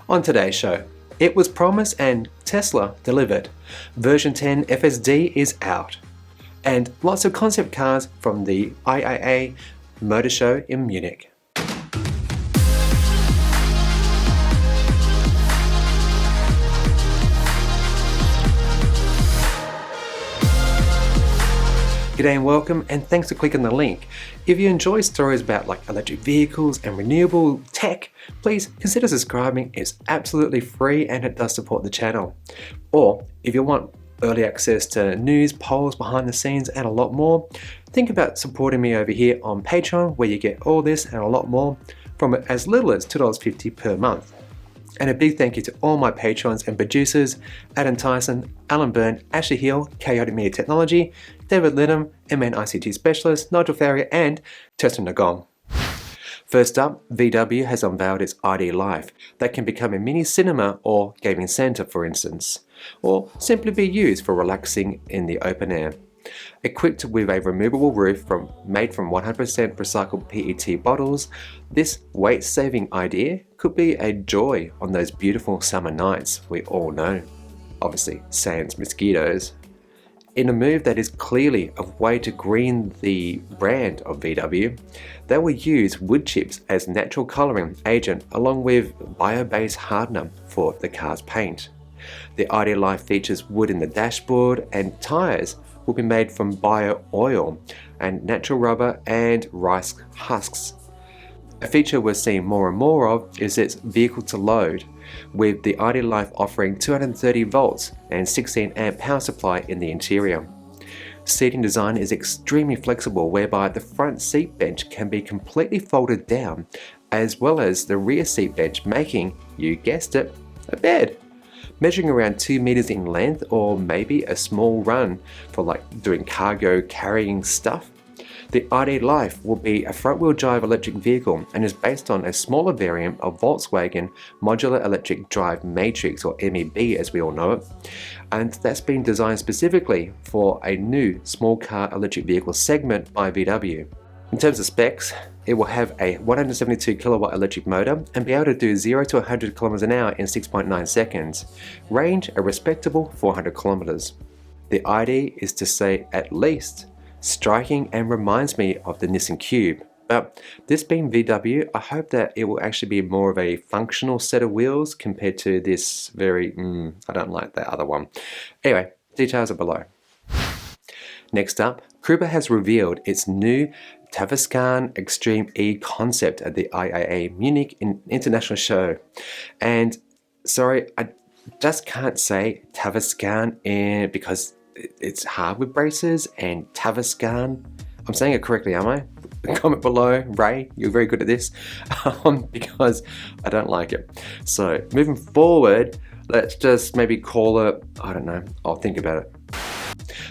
On today's show, it was promised and Tesla delivered. Version 10 FSD is out. And lots of concept cars from the IAA Motor Show in Munich. G'day and welcome, and thanks for clicking the link. If you enjoy stories about electric vehicles and renewable tech, please consider subscribing. It's absolutely free and it does support the channel. Or if you want early access to news, polls, behind the scenes and a lot more, think about supporting me over here on Patreon, where you get all this and a lot more from as little as $2.50 per month. And a big thank you to all my patrons and producers: Adam Tyson, Alan Byrne, Ashley Hill, Chaotic Media Technology, David Lidham, MN ICT Specialist, Nigel Farrier, and Tessa Nagong. First up, VW has unveiled its ID Life that can become a mini cinema or gaming center, for instance, or simply be used for relaxing in the open air. Equipped with a removable roof made from 100% recycled PET bottles, this weight-saving idea could be a joy on those beautiful summer nights we all know. Obviously, sans mosquitoes. In a move that is clearly a way to green the brand of VW, they will use wood chips as natural colouring agent along with bio-based hardener for the car's paint. The ID Life features wood in the dashboard, and tyres will be made from bio-oil and natural rubber and rice husks. A feature we're seeing more and more of is its vehicle to load, with the ID Life offering 230 volts and 16 amp power supply in the interior. Seating design is extremely flexible, whereby the front seat bench can be completely folded down, as well as the rear seat bench, making, you guessed it, a bed. Measuring around 2 meters in length, or maybe a small run for doing cargo carrying stuff. The ID Life will be a front-wheel drive electric vehicle and is based on a smaller variant of Volkswagen Modular Electric Drive Matrix, or MEB as we all know it, and that's been designed specifically for a new small car electric vehicle segment by VW. In terms of specs, it will have a 172 kilowatt electric motor and be able to do 0 to 100 kilometers an hour in 6.9 seconds. Range a respectable 400 kilometers. The ID is, to say at least, striking and reminds me of the Nissan Cube. But this being VW, I hope that it will actually be more of a functional set of wheels compared to this very, I don't like that other one. Anyway, details are below. Next up, CUPRA has revealed its new Tavascan Extreme E concept at the IAA Munich International Show. And sorry, I just can't say Tavascan because it's hard with braces, and Tavascan, I'm saying it correctly, am I? Comment below, Ray, you're very good at this, because I don't like it. So moving forward, let's just maybe call it, I don't know, I'll think about it.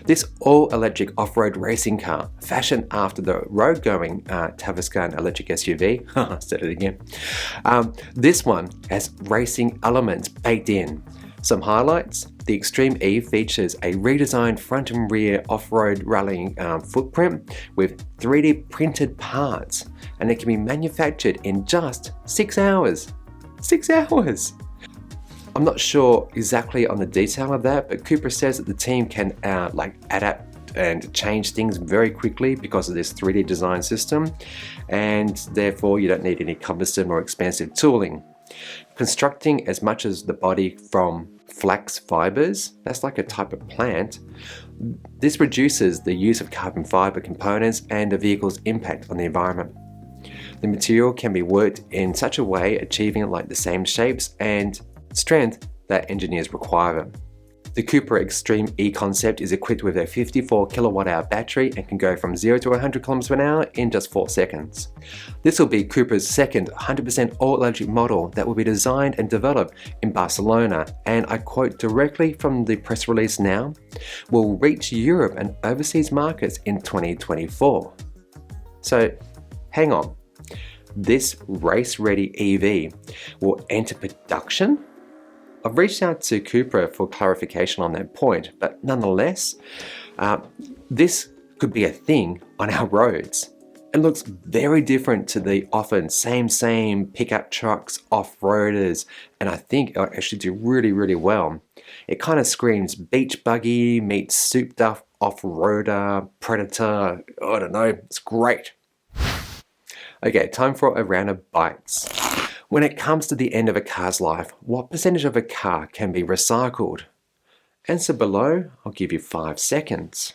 This all-electric off-road racing car, fashioned after the road-going Tavascan electric SUV, said it again. This one has racing elements baked in. Some highlights: the Extreme E features a redesigned front and rear off-road rallying footprint with 3D printed parts, and it can be manufactured in just 6 hours. 6 hours! I'm not sure exactly on the detail of that, but CUPRA says that the team can adapt and change things very quickly because of this 3D design system, and therefore you don't need any cumbersome or expensive tooling. Constructing as much as the body from flax fibers, that's like a type of plant, this reduces the use of carbon fiber components and the vehicle's impact on the environment. The material can be worked in such a way, achieving the same shapes and strength that engineers require. The CUPRA Extreme E concept is equipped with a 54 kilowatt hour battery and can go from 0 to 100 kilometers an hour in just 4 seconds. This will be CUPRA's second 100% all-electric model that will be designed and developed in Barcelona, and I quote directly from the press release now, will reach Europe and overseas markets in 2024. So hang on, this race-ready EV will enter production? I've reached out to CUPRA for clarification on that point, but nonetheless, this could be a thing on our roads. It looks very different to the often same pickup trucks, off-roaders, and I think it'll actually do really well. It kind of screams beach buggy meets souped up off-roader, predator, I don't know, it's great. Okay, time for a round of bites. When it comes to the end of a car's life, what percentage of a car can be recycled? Answer below, I'll give you 5 seconds.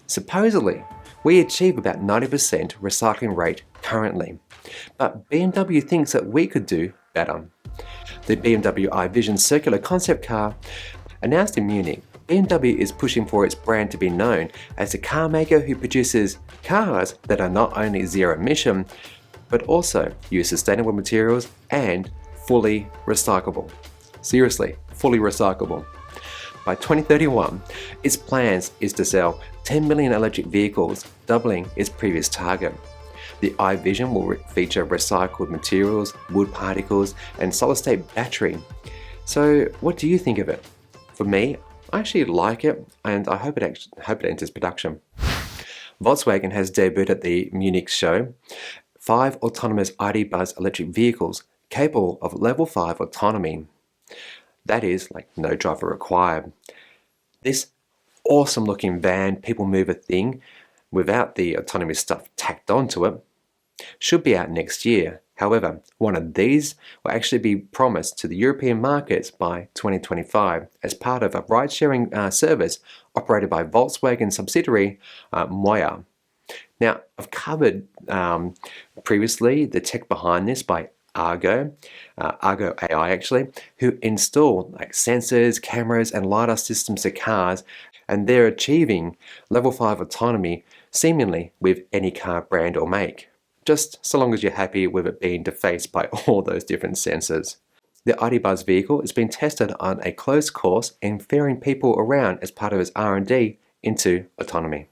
Supposedly, we achieve about 90% recycling rate currently, but BMW thinks that we could do better. The BMW iVision circular concept car, announced in Munich, BMW is pushing for its brand to be known as a car maker who produces cars that are not only zero emission, but also use sustainable materials and fully recyclable. Seriously, fully recyclable. By 2031, its plans is to sell 10 million electric vehicles, doubling its previous target. The iVision will feature recycled materials, wood particles, and solid-state battery. So what do you think of it? For me, I actually like it, and I hope it enters production. Volkswagen has debuted at the Munich show 5 autonomous ID. Buzz electric vehicles capable of level 5 autonomy. That is, like, no driver required. This awesome looking van, people mover thing, without the autonomous stuff tacked onto it, should be out next year. However, one of these will actually be promised to the European markets by 2025 as part of a ride-sharing service operated by Volkswagen subsidiary Moya. Now, I've covered previously the tech behind this by Argo AI actually, who install like sensors, cameras and LiDAR systems to cars, and they're achieving level 5 autonomy seemingly with any car brand or make, just so long as you're happy with it being defaced by all those different sensors. The ID. Buzz vehicle is being tested on a closed course and ferrying people around as part of its R&D into autonomy.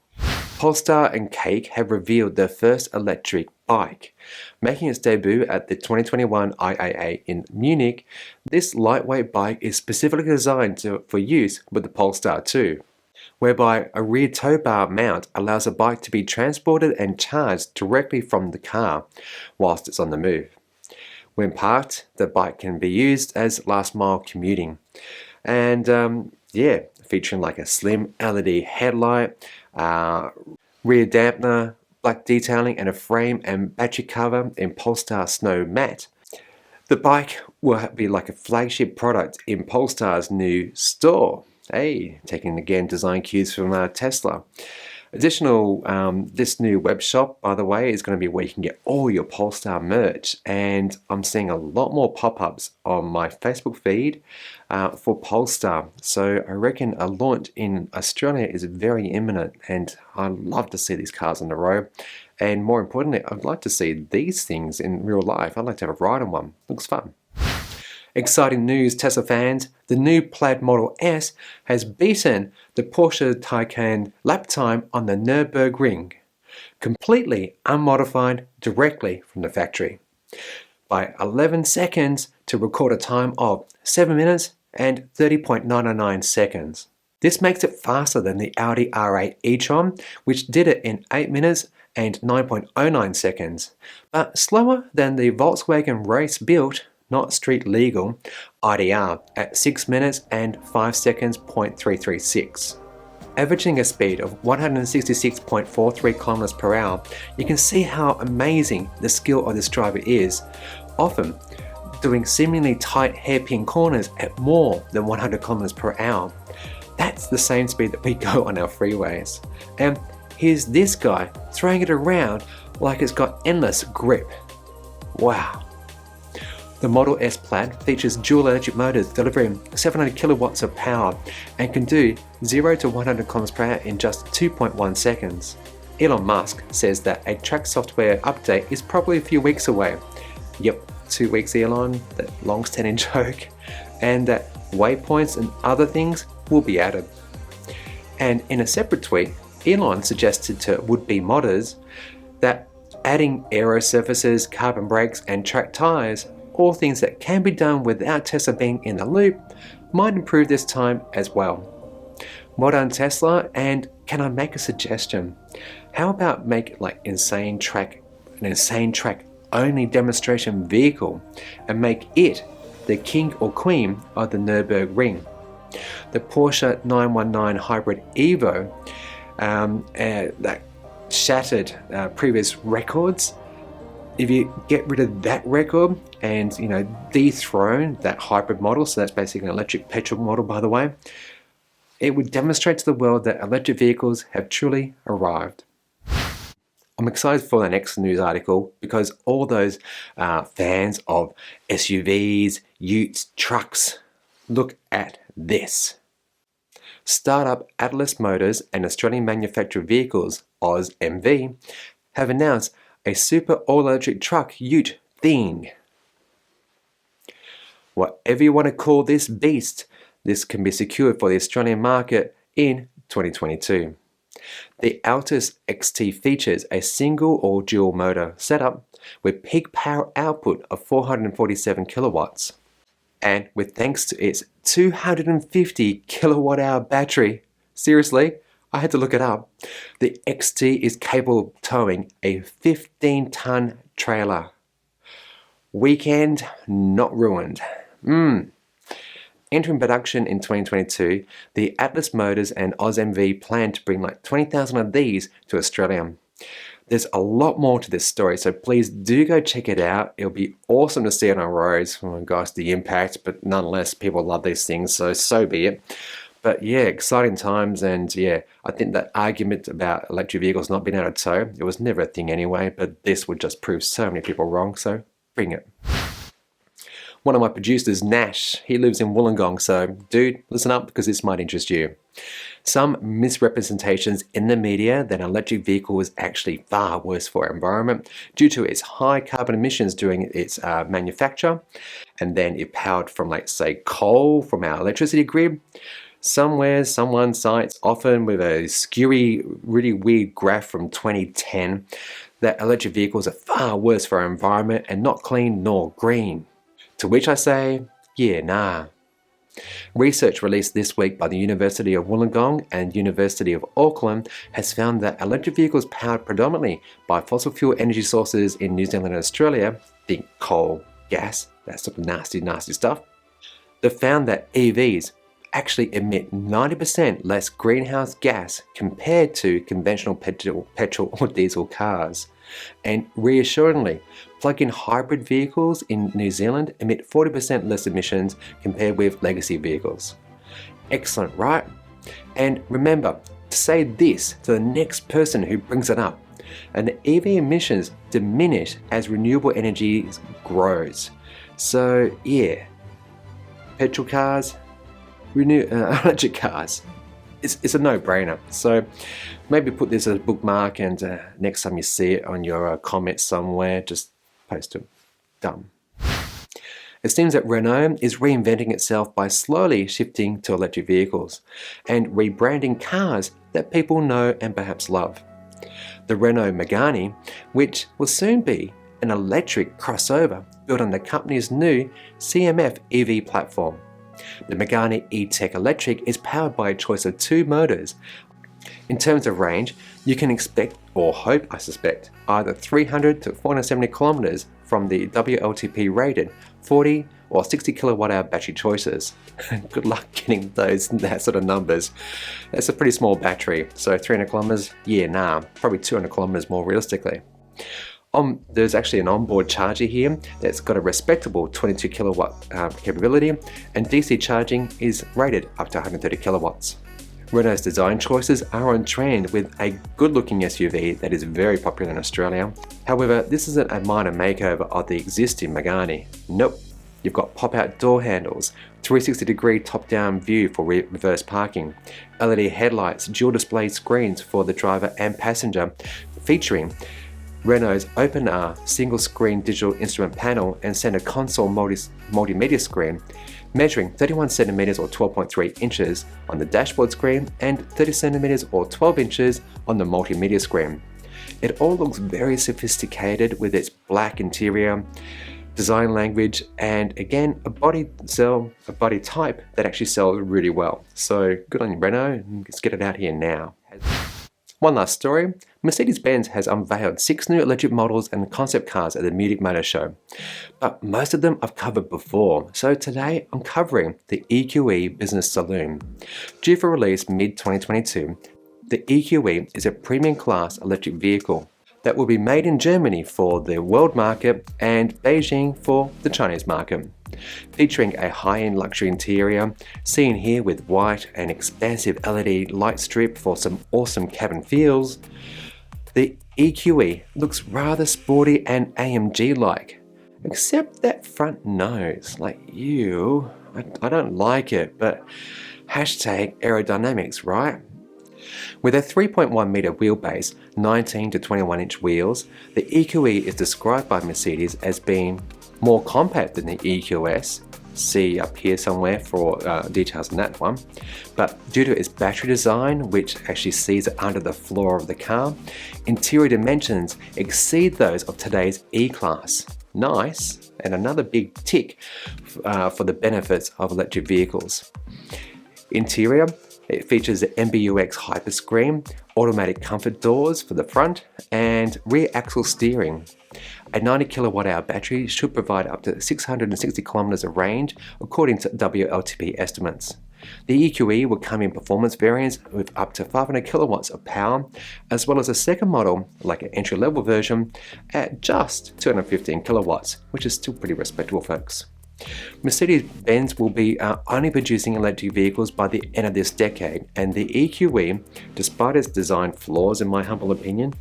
Polestar and Cake have revealed their first electric bike. Making its debut at the 2021 IAA in Munich, this lightweight bike is specifically designed for use with the Polestar 2, whereby a rear tow bar mount allows a bike to be transported and charged directly from the car whilst it's on the move. When parked, the bike can be used as last mile commuting. And featuring like a slim LED headlight, rear dampener, black detailing and a frame and battery cover in Polestar Snow Matte. The bike will be like a flagship product in Polestar's new store. Hey, taking again design cues from Tesla. Additional, this new web shop, by the way, is going to be where you can get all your Polestar merch, and I'm seeing a lot more pop-ups on my Facebook feed for Polestar. So I reckon a launch in Australia is very imminent, and I'd love to see these cars on the road. And more importantly, I'd like to see these things in real life. I'd like to have a ride on one. Looks fun. Exciting news, Tesla fans. The new Plaid Model S has beaten the Porsche Taycan lap time on the Nurburgring, completely unmodified directly from the factory, by 11 seconds to record a time of 7 minutes and 30.909 seconds. This makes it faster than the Audi R8 e-tron, which did it in 8 minutes and 9.09 seconds, but slower than the Volkswagen race-built, not street legal, IDR at 6 minutes and 5 seconds .336. Averaging a speed of 166.43 kilometers per hour, you can see how amazing the skill of this driver is, often doing seemingly tight hairpin corners at more than 100 kilometers per hour. That's the same speed that we go on our freeways. And here's this guy throwing it around like it's got endless grip. Wow. The Model S Plaid features dual electric motors delivering 700 kilowatts of power and can do 0 to 100 km per hour in just 2.1 seconds. Elon Musk says that a track software update is probably a few weeks away. Yep, 2 weeks Elon, that long-standing joke. And that waypoints and other things will be added. And in a separate tweet, Elon suggested to would-be modders that adding aero surfaces, carbon brakes and track tyres, all things that can be done without Tesla being in the loop, might improve this time as well. Well done, Tesla, and can I make a suggestion? How about make like an insane track only demonstration vehicle and make it the king or queen of the Nurburgring? The Porsche 919 Hybrid Evo that shattered previous records. If you get rid of that record and dethrone that hybrid model, so that's basically an electric petrol model, by the way, it would demonstrate to the world that electric vehicles have truly arrived. I'm excited for the next news article because all those fans of SUVs, utes, trucks, look at this. Startup Atlis Motors and Australian manufactured vehicles, AusMV, have announced a super all-electric truck ute thing. Whatever you want to call this beast, this can be secured for the Australian market in 2022. The Atlis XT features a single or dual motor setup with peak power output of 447 kilowatts. And with thanks to its 250 kilowatt hour battery, seriously, I had to look it up, the XT is capable of towing a 15-ton trailer. Weekend not ruined. Entering production in 2022, the Atlis Motors and AusMV plan to bring like 20,000 of these to Australia. There's a lot more to this story, so please do go check it out. It'll be awesome to see it on roads. Oh my gosh, the impact, but nonetheless, people love these things, so be it. But yeah, exciting times, and yeah, I think that argument about electric vehicles not being able to tow, it was never a thing anyway, but this would just prove so many people wrong, so bring it. One of my producers, Nash, he lives in Wollongong, so dude, listen up because this might interest you. Some misrepresentations in the media that an electric vehicle is actually far worse for our environment due to its high carbon emissions during its manufacture, and then it powered from, like, say, coal from our electricity grid. Somewhere, someone cites, often with a skewy, really weird graph from 2010, that electric vehicles are far worse for our environment and not clean nor green. To which I say, yeah, nah. Research released this week by the University of Wollongong and University of Auckland has found that electric vehicles powered predominantly by fossil fuel energy sources in New Zealand and Australia, think coal, gas, that sort of nasty stuff, they found that EVs actually emit 90% less greenhouse gas compared to conventional petrol or diesel cars. And reassuringly, plug-in hybrid vehicles in New Zealand emit 40% less emissions compared with legacy vehicles. Excellent, right? And remember to say this to the next person who brings it up. And the EV emissions diminish as renewable energy grows. So yeah, petrol cars, electric cars. It's a no-brainer. So maybe put this as a bookmark, and next time you see it on your comments somewhere, just post it. Done. It seems that Renault is reinventing itself by slowly shifting to electric vehicles and rebranding cars that people know and perhaps love. The Renault Mégane, which will soon be an electric crossover built on the company's new CMF EV platform. The Mégane E-Tech Electric is powered by a choice of two motors. In terms of range, you can expect, or hope I suspect, either 300 to 470 kilometers from the WLTP rated 40 or 60 kilowatt hour battery choices. Good luck getting that sort of numbers. That's a pretty small battery, so 300 kilometers, yeah, nah, probably 200 kilometers more realistically. There's actually an onboard charger here that's got a respectable 22 kilowatt capability, and DC charging is rated up to 130 kilowatts. Renault's design choices are on trend with a good-looking SUV that is very popular in Australia. However, this isn't a minor makeover of the existing Mégane. Nope. You've got pop-out door handles, 360-degree top-down view for reverse parking, LED headlights, dual display screens for the driver and passenger, featuring Renault's open single-screen digital instrument panel and center console multimedia screen, measuring 31 centimeters or 12.3 inches on the dashboard screen and 30 centimeters or 12 inches on the multimedia screen. It all looks very sophisticated with its black interior, design language, and again, a body type that actually sells really well. So good on you, Renault, let's get it out here now. One last story, Mercedes-Benz has unveiled 6 new electric models and concept cars at the Munich Motor Show, but most of them I've covered before, so today I'm covering the EQE Business Saloon. Due for release mid-2022, the EQE is a premium class electric vehicle that will be made in Germany for the world market and Beijing for the Chinese market. Featuring a high-end luxury interior, seen here with white and expansive LED light strip for some awesome cabin feels, the EQE looks rather sporty and AMG-like, except that front nose. Like, ew, I don't like it, but hashtag aerodynamics, right? With a 3.1 meter wheelbase, 19 to 21 inch wheels, the EQE is described by Mercedes as being more compact than the EQS. See up here somewhere for details on that one. But due to its battery design, which actually sees it under the floor of the car, interior dimensions exceed those of today's E-Class. Nice, and another big tick for the benefits of electric vehicles. Interior, it features the MBUX Hyperscreen, automatic comfort doors for the front, and rear axle steering. A 90 kWh battery should provide up to 660 kilometers of range, according to WLTP estimates. The EQE will come in performance variants with up to 500 kilowatts of power, as well as a second model, like an entry-level version, at just 215 kilowatts, which is still pretty respectable, folks. Mercedes-Benz will be only producing electric vehicles by the end of this decade, and the EQE, despite its design flaws in my humble opinion,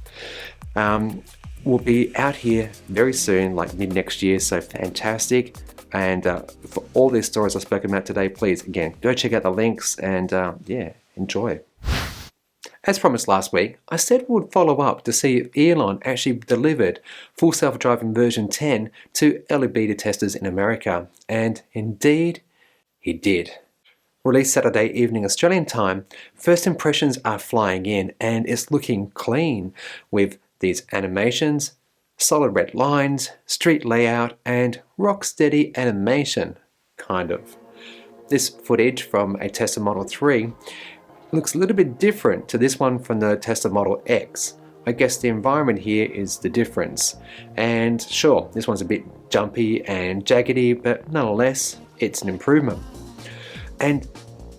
will be out here very soon, like mid next year, so fantastic. And for all these stories I've spoken about today, please, again, go check out the links and yeah, enjoy. As promised last week, I said we would follow up to see if Elon actually delivered full self-driving version 10 to early beta testers in America, and indeed, he did. Released Saturday evening Australian time, first impressions are flying in and it's looking clean with these animations, solid red lines, street layout, and rock-steady animation, kind of. This footage from a Tesla Model 3 looks a little bit different to this one from the Tesla Model X. I guess the environment here is the difference. And sure, this one's a bit jumpy and jaggedy, but nonetheless, it's an improvement. And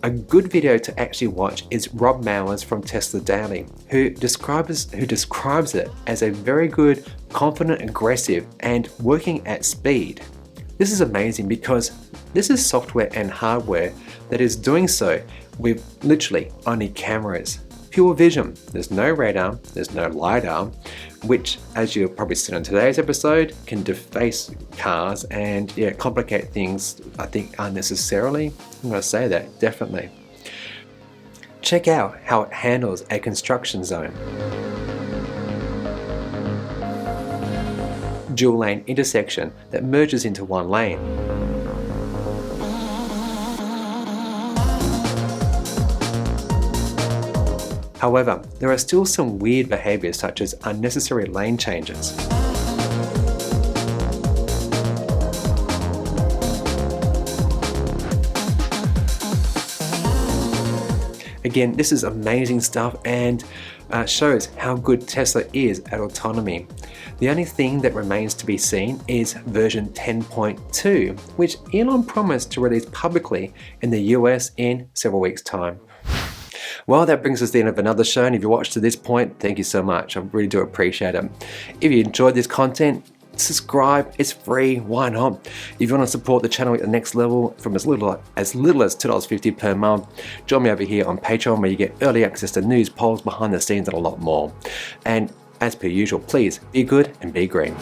a good video to actually watch is Rob Mowers from Tesla Daily, who describes it as a very good, confident, aggressive, and working at speed. This is amazing because this is software and hardware that is doing so with literally only cameras. Pure vision. There's no radar, there's no LiDAR, which, as you've probably seen in today's episode, can deface cars and complicate things, I think, unnecessarily. I'm going to say that, definitely. Check out how it handles a construction zone. Dual lane intersection that merges into one lane. However, there are still some weird behaviors such as unnecessary lane changes. Again, this is amazing stuff and shows how good Tesla is at autonomy. The only thing that remains to be seen is version 10.2, which Elon promised to release publicly in the US in several weeks' time. Well, that brings us to the end of another show, and if you watched to this point, thank you so much. I really do appreciate it. If you enjoyed this content, subscribe, it's free, why not? If you want to support the channel at the next level from as little as $2.50 per month, join me over here on Patreon, where you get early access to news, polls, behind the scenes, and a lot more. And as per usual, please be good and be green.